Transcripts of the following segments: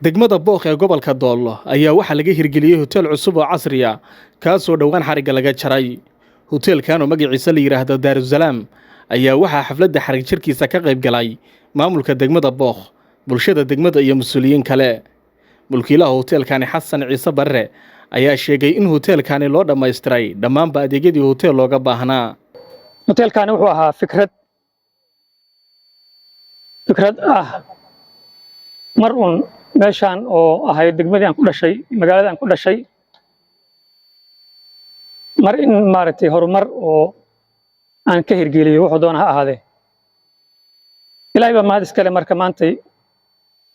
degmada Booq ee gobolka Doolo ayaa waxa laga hirgeliyay hotel cusub oo casri ah kaasoo dhawaan xariga laga jaray. Hotelkan oo magaciisa la yiraahdo Daarusalaam ayaa waxa xafladda xarig jirkiisa ka qayb galay maamulka degmada Booq, bulshada degmada iyo mas'uuliyiin kale. Mulkiilaha hotelkani Xasan Ciise Barre ayaa sheegay in hotelkani loo dhammaystiray dhammaanba adeegyadii hotel looga baahnaa. hotelkani wuxuu ahaa fikrad mar meeshaan oo ahay degmadii aan ku dhashay magaalada aan ku dhashay mar in maaragtay horumar oo aan ka hirgeliyo wuxuu doona ha ahaadee ilaahay baa mahad iskale marka maantay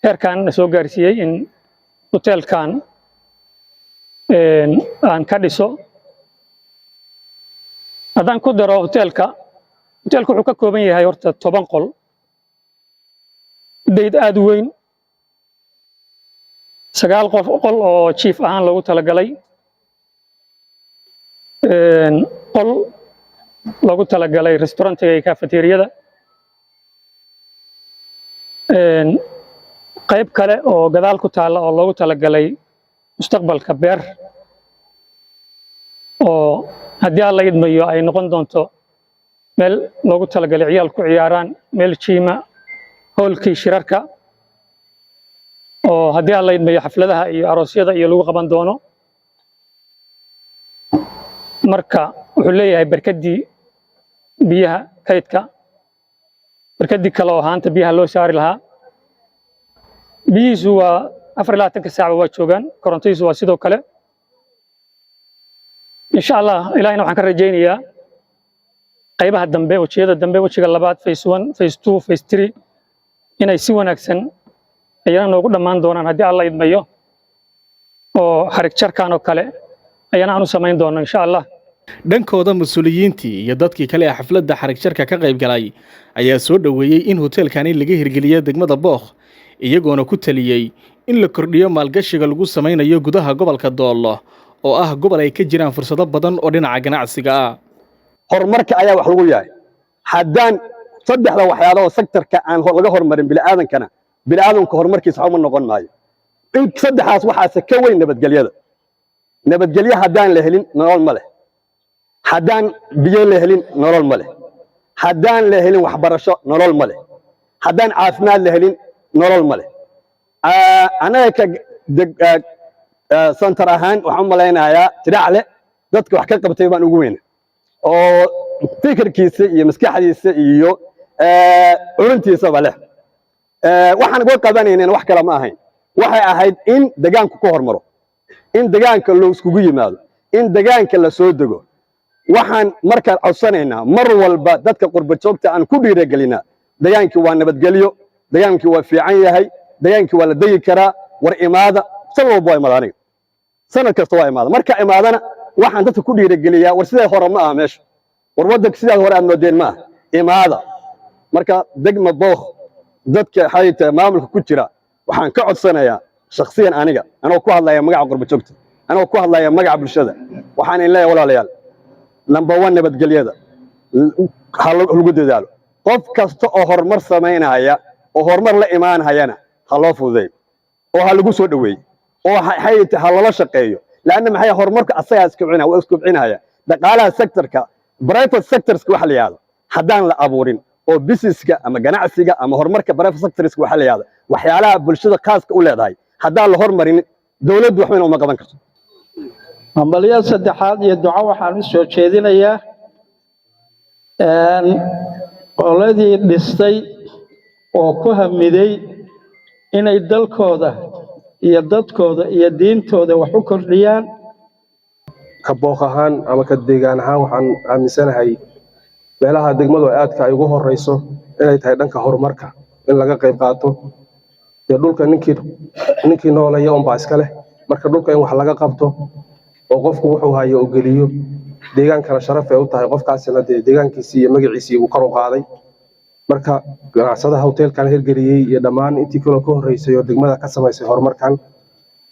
heerkan na soo gaarsiiyey in hotelkan aan ka dhiso. haddaan ku daro hotelku wuxuu ka kooban yahay horta 10 qol dayd aad u weyn 9 qol oo chief ahaan loogu talagalay qol loogu talagalay restaurantiga iyo cafeteriada qayb kale oo gadaal ku taala oo loogu talagalay mustaqbalka beer oo haddii alla idmayo ay noqon doonto meel loogu talagalay ciyaal ku ciyaaraan meel jiima howlkii shirarka oo haddii alla idmayo xafladaha iyo aroosyada iyo lagu qaban doono. marka wuxuu leeyahay barkadii biyaha kaydka barkadii kale oo haanta biyaha loo saari lahaa. biyihiisu waa 24 saac waa joogaan, korontiisu waa sidoo kale. insha Allah ilaahayna waxaan ka rajaynayaa qaybaha dambe wajiyada dambe wajiga labaad phase 1 phase 2 phase 3 inay si wanaagsan ayana noogu dhammaan doonaan haddii alla idmayo oo xarig jarkan oo kale ayana aanu samayn doono insha Allah. dhankooda mas'uuliyiintii iyo dadkii kale ee xafladda xarig jarka ka qayb galay ayaa soo dhaweeyay in hotelkani laga hirgeliyo degmada Booq, iyagoona ku taliyay in la kordhiyo maalgashiga lagu samaynayo gudaha gobolka Doolo oo ah gobol ay ka jiraan fursado badan oo dhinaca ganacsiga ah. horumarka ayaa wax lagu yahay haddaan saddexda waxyaalo sektorka aan laga horumarin bini'aadamka horumarkiisa waxba ma noqon maayo. in saddexaas waxaase ka weyn nabadgelyo haddaan la helin nolol ma leh, haddaan biyo la helin nolol ma leh, haddaan la helin waxbarasho nolol ma leh, haddaan caafimaad la helin nolol ma leh. anaga santar ahaan waxaan u malaynayaa Tidaacle dadka wax ka qabtay baan ugu weyn oo fikirkiisa iyo maskaxdiisa iyo curintiisaba leh. waxaan uga qabanaynaa wax kale ma ahayn, waxay ahayd in deegaanku ku hormaro, in deegaanka loo iskugu yimaado, in deegaanka la soo dego. waxaan markaa codsanaynaa mar walba dadka qurba joogta aan ku dhiirigelinaa deegaankii waa nabadgelyo, deegaankii waa fiican yahay, deegaankii waa la degi karaa, war imaada san walba waa imaada. aniga sanad kasta waa imaada, marka imaadana waxaan dadka ku dhiirigeliyaa war sidee hore ma aha meesha, war waddanka sidaas hore aad moodeen ma aha, imaada. marka degma Booq dadka xayta maamulka ku jira waxaan ka codsanayaa shakhsiyan aniga anoo ku hadlaya magaca qurba joogta, anoo ku hadlaya magaca bulshada, waxaan in leeyahay walaalayaal number 1 nabadgelyada ha lagu dadaalo. qof kasta oo horumar samaynaya oo horumar la imaanayana ha loo fududeeyo oo ha lagu soo dhaweeyo oo xayta ha lala shaqeeyo, laana maxay horumarka asaga isku bixinaya dhaqaalaha sectorka private sectors waxa la yiraahdo haddaan la abuurin oo businesska ama ganacsiga ama horumarka private sectors waxa la yiraahdo waxyaalaha bulshada khaaska u leedahay haddaan la horumarin dawladdu waxba uma qaban karto. ambaliyada saddexaad iyo duco waxaan u soo jeedinayaa qoladii dhistay oo ku hamiday inay dalkooda iyo dadkooda iyo diintooda wax u kordhiyaan. ka Booq ahaan ama ka deegaan ahaan waxaan aaminsanahay meelaha degmadu aadka ay ugu horeyso inay tahay dhanka horumarka in laga qayb qaato. dhulka ninkii nooleeya baa iska leh, marka dhulka in wax laga qabto oo qofku wuxuu hayo u geliyo deegaankana sharaf ay u tahay qofkaasina deegaankiisa iyo magaciisa uu kor u qaaday. marka ganacsadaha hotelkan hirgeliyay iyo dhammaan intii kale ka horeysay oo degmada ka samaysay horumarkan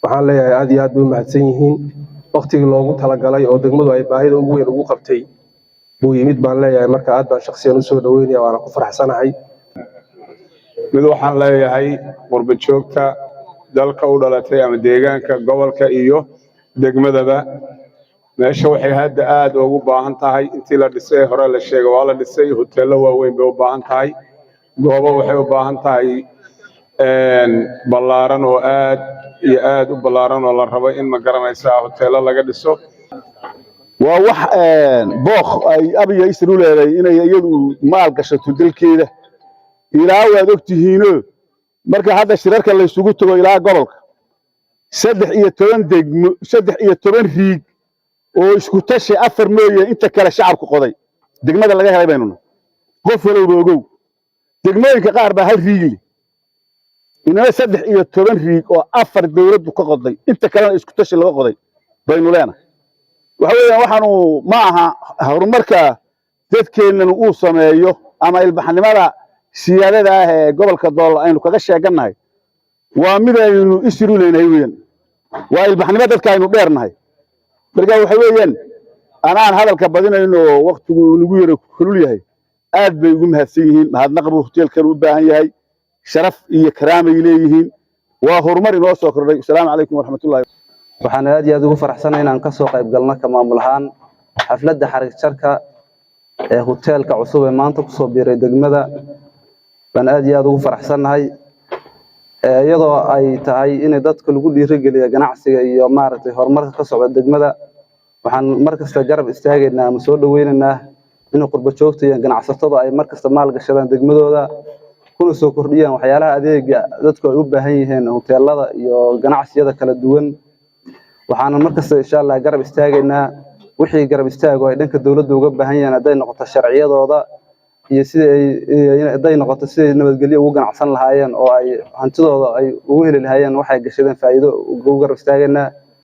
waxaan leeyahay aad iyo aad bay mahadsan yihiin. waqtigii loogu talagalay oo degmadu ay baahida ugu weyn ugu qabtay buu yimid baan leeyahay. marka aad baan shakhsiyan u soo dhaweynaya waana ku faraxsanahay. mid waxaan leeyahay qurba joogta dalka u dhalatay ama deegaanka gobolka iyo degmadaba meesha waxay hadda aad ugu baahan tahay intii la dhisay hore la sheegay waa la dhisay hoteelo waaweyn bay u baahan tahay goobo waxay u baahan tahay ballaaran oo aad iyo aad u ballaaran oo la rabo in ma garanaysaa hoteelo laga dhiso waa wax booq ay abiya isru leedahay inay iyadu maal gashato dalkeeda ilaa waad ogtihiino marka hadda shirarka la isugu tago ilaa gobolka 13 degmo 13 riig oo isku tashi 4 mooye inta kale shacabku qoday degmada laga helay baynuna qof walba ogow degmooyinka qaar baa hal riig inaa 13 riig oo 4 dawladdu ka qoday inta kale isku tashi laga qoday baynu leenahay waxa weeyaan waxaanu ma aha horumarka dadkeenna uu sameeyo ama ilbaxnimada siyaadada ah ee gobolka dool aynu kaga sheeganahay waa mid aynu isru leenahay weeyaan waa ilbaxnimada dadka aynu dheernahay marka waxa weeyaan anaan hadalka badinayno waqtigu lagu yaro kulul yahay aad bay ugu mahadsan yihiin mahadnaq buu hoteelkan u baahan yahay sharaf iyo karaamay leeyihiin waa horumar inoo soo kordhay assalaamu calaykum waraxmatullaahi waxaan aad iyo aad ugu faraxsanahay inaan ka soo qayb galno ka maamul ahaan xafladda xarig jarka ee hoteelka cusub ee maanta ku soo biiray degmada baan aad iyo aad ugu faraxsanahay iyadoo ay tahay in dadka lagu dhiirigeliyo ganacsiga iyo maaragtay horumarka ka socda degmada waxaan markasta garab istaagaynaa ama soo dhaweynaynaa in qurba joogta iyo ganacsatada ay markasta maal gashadaan degmadooda kuna soo kordhiyaan waxyaalaha adeega dadku ay u baahan yihiin hoteelada iyo ganacsiyada kala duwan waxaan markasta insha Allah garab istaagaynaa wixii garab istaago ay dhanka dawladda uga baahan yihiin haday noqoto sharciyadooda iyo sida ay noqoto sida nabadgelyo ugu ganacsan lahaayeen oo ay hantidooda ay ugu heli lahaayeen waxay gashadeen faa'iido ugu garab istaagaynaa